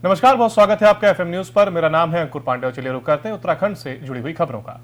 नमस्कार, बहुत स्वागत है आपका एफएम न्यूज पर। मेरा नाम है अंकुर पांडे। चलिए रुक करते हैं उत्तराखंड से जुड़ी हुई खबरों का।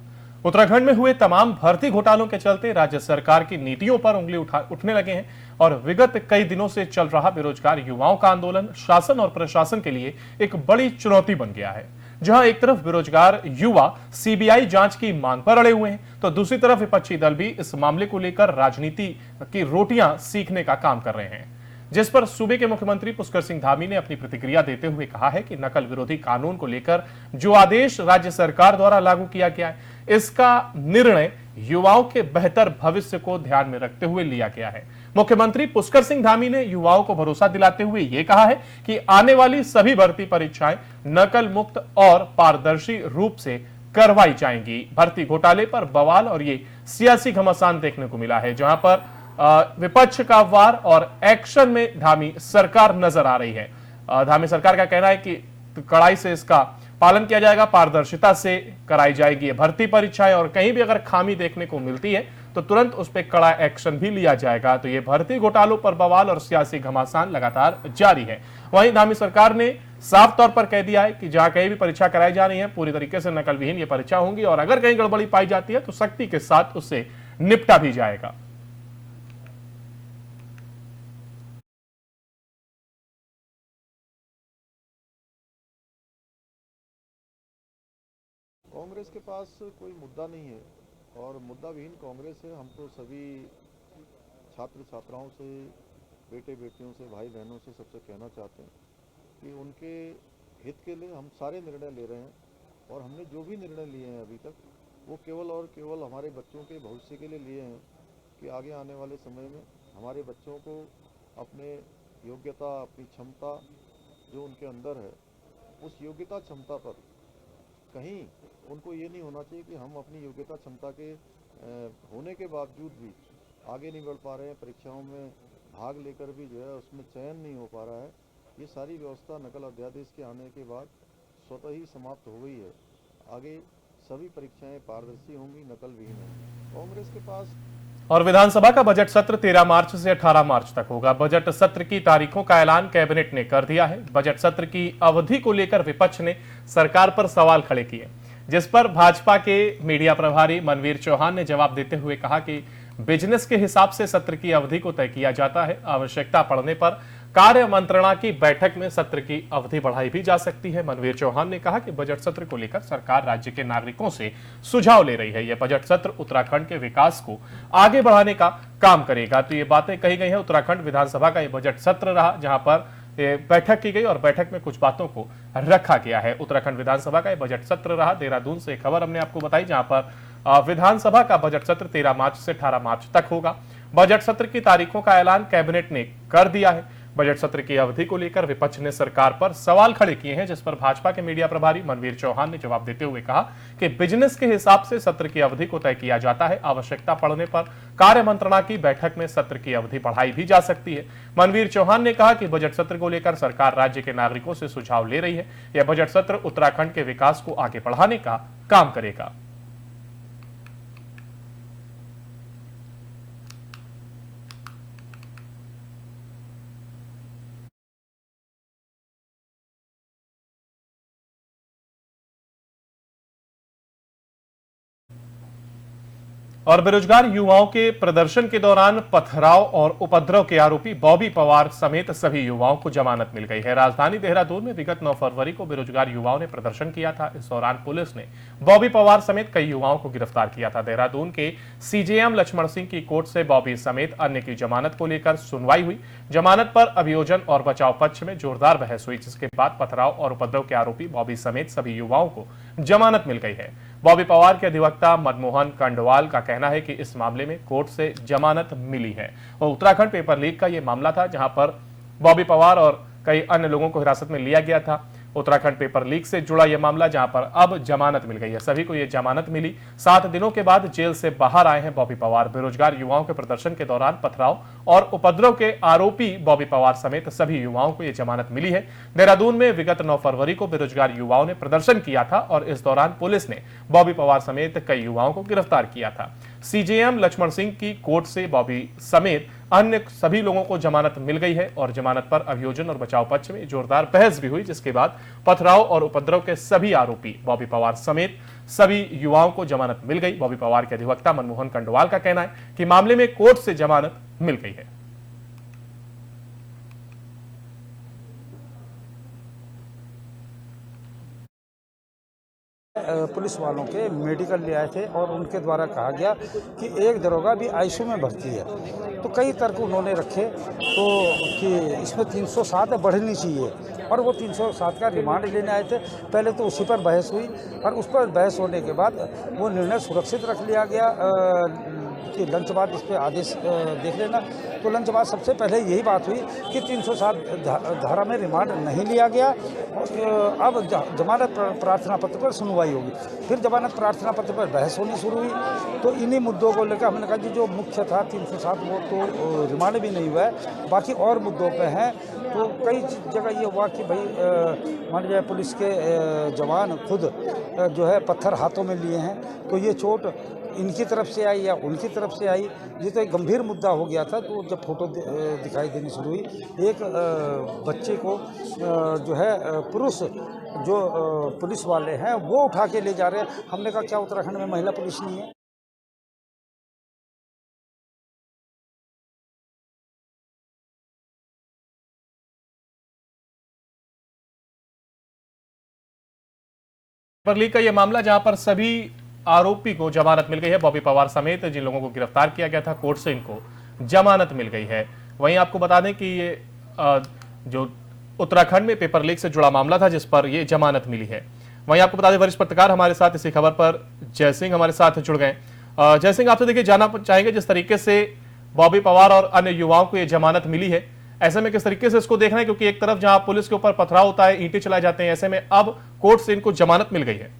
उत्तराखंड में हुए तमाम भर्ती घोटालों के चलते राज्य सरकार की नीतियों पर उंगली उठने लगे हैं और विगत कई दिनों से चल रहा बेरोजगार युवाओं का आंदोलन शासन और प्रशासन के लिए एक बड़ी चुनौती बन गया है। जहां एक तरफ बेरोजगार युवा सीबीआई जांच की मांग पर अड़े हुए हैं, तो दूसरी तरफ विपक्षी दल भी इस मामले को लेकर राजनीति की रोटियां सीखने का काम कर रहे हैं। जिस पर सूबे के मुख्यमंत्री पुष्कर सिंह धामी ने अपनी प्रतिक्रिया देते हुए कहा है कि नकल विरोधी कानून को लेकर जो आदेश राज्य सरकार द्वारा लागू किया गया है, इसका निर्णय युवाओं के बेहतर भविष्य को ध्यान में रखते हुए लिया गया है। मुख्यमंत्री पुष्कर सिंह धामी ने युवाओं को भरोसा दिलाते हुए यह कहा है कि आने वाली सभी भर्ती परीक्षाएं नकल मुक्त और पारदर्शी रूप से करवाई जाएंगी। भर्ती घोटाले पर बवाल और ये सियासी घमासान देखने को मिला है, जहां पर विपक्ष का वार और एक्शन में धामी सरकार नजर आ रही है। धामी सरकार का कहना है कि कड़ाई से इसका पालन किया जाएगा, पारदर्शिता से कराई जाएगी भर्ती परीक्षाएं और कहीं भी अगर खामी देखने को मिलती है तो तुरंत उस पर कड़ा एक्शन भी लिया जाएगा। तो ये भर्ती घोटालों पर बवाल और सियासी घमासान लगातार जारी है। वहीं धामी सरकार ने साफ तौर पर कह दिया है कि जहां कहीं भी परीक्षा कराई जा रही है पूरी तरीके से नकल विहीन ये परीक्षा होंगी और अगर कहीं गड़बड़ी पाई जाती है तो सख्ती के साथ उससे निपटा भी जाएगा। कांग्रेस के पास कोई मुद्दा नहीं है और मुद्दा विहीन कांग्रेस है। हम तो सभी छात्र छात्राओं से, बेटे बेटियों से, भाई बहनों से सबसे कहना चाहते हैं कि उनके हित के लिए हम सारे निर्णय ले रहे हैं और हमने जो भी निर्णय लिए हैं अभी तक वो केवल और केवल हमारे बच्चों के भविष्य के लिए लिए हैं कि आगे आने वाले समय में हमारे बच्चों को अपने योग्यता, अपनी क्षमता जो उनके अंदर है उस योग्यता क्षमता पर कहीं उनको ये नहीं होना चाहिए कि हम अपनी योग्यता क्षमता के होने के बावजूद भी आगे नहीं बढ़ पा रहे हैं, परीक्षाओं में भाग लेकर भी जो है उसमें चयन नहीं हो पा रहा है। ये सारी व्यवस्था नकल अध्यादेश के आने के बाद स्वतः ही समाप्त हो गई है। आगे सभी परीक्षाएं पारदर्शी होंगी, नकल विहीन होंगी। कांग्रेस के पास और विधानसभा का बजट सत्र 13 मार्च से 18 मार्च तक होगा। बजट सत्र की तारीखों का ऐलान कैबिनेट ने कर दिया है। बजट सत्र की अवधि को लेकर विपक्ष ने सरकार पर सवाल खड़े किए, जिस पर भाजपा के मीडिया प्रभारी मनवीर चौहान ने जवाब देते हुए कहा कि बिजनेस के हिसाब से सत्र की अवधि को तय किया जाता है। आवश्यकता पड़ने पर कार्य मंत्रणा की बैठक में सत्र की अवधि बढ़ाई भी जा सकती है। मनवीर चौहान ने कहा कि बजट सत्र को लेकर सरकार राज्य के नागरिकों से सुझाव ले रही है। यह बजट सत्र उत्तराखंड के विकास को आगे बढ़ाने का काम करेगा। तो ये बातें कही गई हैं। उत्तराखंड विधानसभा का यह बजट सत्र रहा, जहां पर बैठक की गई और बैठक में कुछ बातों को रखा गया है। उत्तराखंड विधानसभा का यह बजट सत्र रहा। देहरादून से खबर हमने आपको बताई, जहां पर विधानसभा का बजट सत्र 13 मार्च से 18 मार्च तक होगा। बजट सत्र की तारीखों का ऐलान कैबिनेट ने कर दिया है। बजट सत्र की अवधि को लेकर विपक्ष ने सरकार पर सवाल खड़े किए हैं, जिस पर भाजपा के मीडिया प्रभारी मनवीर चौहान ने जवाब देते हुए कहा कि बिजनेस के हिसाब से सत्र की अवधि को तय किया जाता है। आवश्यकता पड़ने पर कार्य मंत्रणा की बैठक में सत्र की अवधि बढ़ाई भी जा सकती है। मनवीर चौहान ने कहा कि बजट सत्र को लेकर सरकार राज्य के नागरिकों से सुझाव ले रही है। यह बजट सत्र उत्तराखंड के विकास को आगे बढ़ाने का काम करेगा। और बेरोजगार युवाओं के प्रदर्शन के दौरान पथराव और उपद्रव के आरोपी बॉबी पवार समेत सभी युवाओं को जमानत मिल गई है। राजधानी देहरादून में विगत 9 फरवरी को बेरोजगार युवाओं ने प्रदर्शन किया था। इस दौरान पुलिस ने बॉबी पवार समेत कई युवाओं को गिरफ्तार किया था। देहरादून के सीजेएम लक्ष्मण सिंह की कोर्ट से बॉबी समेत अन्य की जमानत को लेकर सुनवाई हुई। जमानत पर अभियोजन और बचाव पक्ष में जोरदार बहस हुई, जिसके बाद पथराव और उपद्रव के आरोपी बॉबी समेत सभी युवाओं को जमानत मिल गई है। बॉबी पवार के अधिवक्ता मनमोहन कंडवाल का कहना है कि इस मामले में कोर्ट से जमानत मिली है। और उत्तराखंड पेपर लीक का यह मामला था, जहां पर बॉबी पवार और कई अन्य लोगों को हिरासत में लिया गया था। उत्तराखंड पेपर लीक से जुड़ा यह मामला, जहां पर अब जमानत मिल गई है। सभी को यह जमानत मिली। 7 दिनों के बाद जेल से बाहर आए हैं बॉबी पवार। बेरोजगार युवाओं के प्रदर्शन के दौरान पथराव और उपद्रव के आरोपी बॉबी पवार समेत सभी युवाओं को यह जमानत मिली है। देहरादून में विगत 9 फरवरी को बेरोजगार युवाओं ने प्रदर्शन किया था और इस दौरान पुलिस ने बॉबी पवार समेत कई युवाओं को गिरफ्तार किया था। सीजेएम लक्ष्मण सिंह की कोर्ट से बॉबी समेत अन्य सभी लोगों को जमानत मिल गई है और जमानत पर अभियोजन और बचाव पक्ष में जोरदार बहस भी हुई, जिसके बाद पथराव और उपद्रव के सभी आरोपी बॉबी पवार समेत सभी युवाओं को जमानत मिल गई। बॉबी पवार के अधिवक्ता मनमोहन कंडवाल का कहना है कि मामले में कोर्ट से जमानत मिल गई है। पुलिस वालों के मेडिकल ले आए थे और उनके द्वारा कहा गया कि एक दरोगा भी आईसीयू में भर्ती है, तो कई तर्क उन्होंने रखे तो कि इसमें 307 बढ़नी चाहिए और वो 307 का रिमांड लेने आए थे। पहले तो उसी पर बहस हुई और उस पर बहस होने के बाद वो निर्णय सुरक्षित रख लिया गया कि लंच बाद इस पर आदेश देख लेना। तो लंच बाद सबसे पहले यही बात हुई कि 307 धारा में रिमांड नहीं लिया गया। अब जमानत प्रार्थना पत्र पर सुनवाई होगी। फिर जमानत प्रार्थना पत्र पर बहस होनी शुरू हुई। तो इन्हीं मुद्दों को लेकर हमने कहा कि जो मुख्य था 307 वो तो रिमांड भी नहीं हुआ है, बाकी और मुद्दों पे हैं। तो कई जगह ये हुआ कि भाई मान लीजिए पुलिस के जवान खुद जो है पत्थर हाथों में लिए हैं, तो ये चोट इनकी तरफ से आई या उनकी तरफ से आई, ये तो एक गंभीर मुद्दा हो गया था। तो जब फोटो दिखाई देनी शुरू हुई, एक बच्चे को जो है पुरुष जो पुलिस वाले हैं वो उठा के ले जा रहे हैं। हमने कहा क्या उत्तराखंड में महिला पुलिस नहीं है? पेपर लीक का यह मामला जहां पर सभी आरोपी को जमानत मिल गई है, बॉबी पवार समेत जिन लोगों को गिरफ्तार किया गया था कोर्ट से इनको जमानत मिल गई है। वहीं आपको बता दें कि ये जो उत्तराखंड में पेपर लीक से जुड़ा मामला था जिस पर ये जमानत मिली है। वहीं आपको बता दें वरिष्ठ पत्रकार हमारे साथ इसी खबर पर जय सिंह हमारे साथ जुड़ गए। जय सिंह, आपसे देखिए जानना चाहेंगे जिस तरीके से बॉबी पवार और अन्य युवाओं को ये जमानत मिली है, ऐसे में किस तरीके से इसको देखना है, क्योंकि एक तरफ जहां पुलिस के ऊपर पथराव होता है, ईंटें चलाए जाते हैं, ऐसे में अब कोर्ट से इनको जमानत मिल गई है।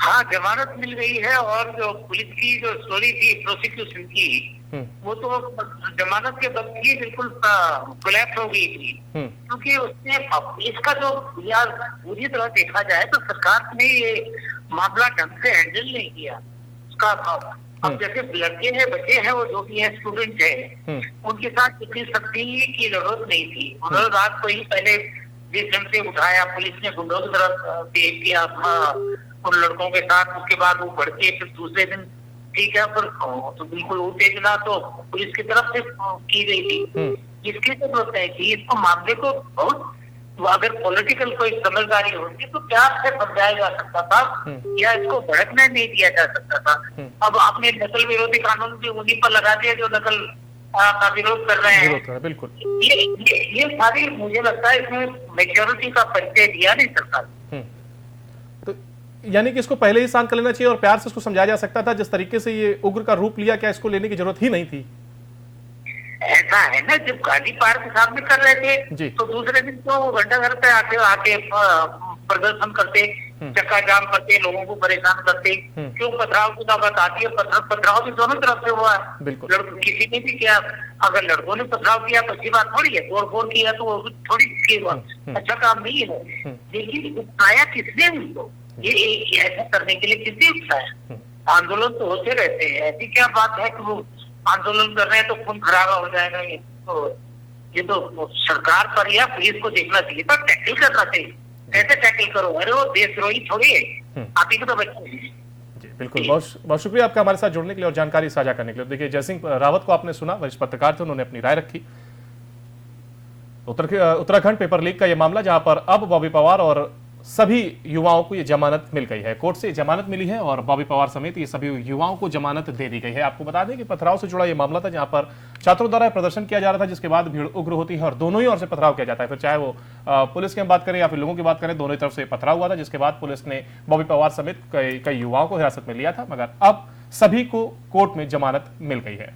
हाँ, जमानत मिल गई है और जो पुलिस की जो स्टोरी थी प्रोसिक्यूशन की, वो तो जमानत के वक्त ही बिल्कुल कोलैप्स हो गई थी, क्योंकि उसने इसका जो पूरी तरह देखा जाए तो सरकार ने ये मामला ढंग से हैंडल नहीं किया उसका। अब जैसे लड़के हैं, बच्चे हैं, वो जो भी है स्टूडेंट है, उनके साथ इतनी सख्ती की जरूरत नहीं थी। उन्होंने रात को ही पहले जिस ढंग से उठाया, पुलिस ने गुंडों की तरफ पेश किया उन लड़कों के साथ, उसके बाद वो बढ़ के फिर दूसरे दिन ठीक है फिर तो बिल्कुल उत्तेजना तो पुलिस की तरफ से की गई थी। इसकी जरूरत नहीं थी। इसको मामले को बहुत अगर पॉलिटिकल कोई समझदारी होती तो प्यार से समझाया जा सकता था या इसको भड़कने नहीं दिया जा सकता था। अब आपने नकल विरोधी कानून भी उन्हीं पर लगा दिया जो नकल का विरोध कर रहे हैं। बिल्कुल ये सारी मुझे लगता है इसमें मेच्योरिटी का परिचय दिया नहीं सरकार। तो यानी कि इसको पहले ही शांत कर लेना चाहिए और प्यार से इसको समझाया जा सकता था। जिस तरीके से ये उग्र का रूप लिया, क्या इसको लेने की जरूरत ही नहीं थी? ऐसा है ना, जब गांधी पार्क के सामने कर रहे थे तो दूसरे दिन तो घंटा घर पे आके प्रदर्शन करते, चक्का जाम करते, लोगों को परेशान करते। क्यों पथराव की बात आती है? पथराव भी दोनों तरफ से हुआ है, किसी ने भी किया। अगर लड़कों ने पथराव किया तो अच्छी बात थोड़ी है, तोड़ किया तो थोड़ी अच्छा काम नहीं है। लेकिन उकसाया किसने उनको? ये ऐसा करने के लिए किसने उकसाया? आंदोलन तो होते रहते हैं, ऐसी क्या बात है कि वो आंदोलन कर रहे हैं तो खून खराबा हो जाएगा? ये तो सरकार पर या पुलिस को देखना चाहिए था, टैकल करना चाहिए। कैसे टैकल करो? अरे वो देशद्रोही थोड़ी है, आप ही को तो बच्चे हैं। जी बिल्कुल, बहुत शुक्रिया आपका हमारे साथ जुड़ने के लिए और जानकारी साझा करने के लिए। देखिए जयसिंह रावत को आपने सुना, वरिष्ठ पत्रकार थे, उन्होंने अपनी राय रखी। उत्तराखंड पेपर लीक का यह मामला जहां पर अब बॉबी पवार और सभी युवाओं को ये जमानत मिल गई है, कोर्ट से जमानत मिली है और बॉबी पवार समेत ये सभी युवाओं को जमानत दे दी गई है। आपको बता दें कि पथराव से जुड़ा ये मामला था जहां पर छात्रों द्वारा प्रदर्शन किया जा रहा था, जिसके बाद भीड़ उग्र होती है और दोनों ही ओर से पथराव किया जाता है। फिर चाहे वो पुलिस की हम बात करें या फिर लोगों की बात करें, दोनों ही तरफ से पथराव हुआ था, जिसके बाद पुलिस ने बॉबी पवार समेत कई युवाओं को हिरासत में लिया था, मगर अब सभी को कोर्ट में जमानत मिल गई है।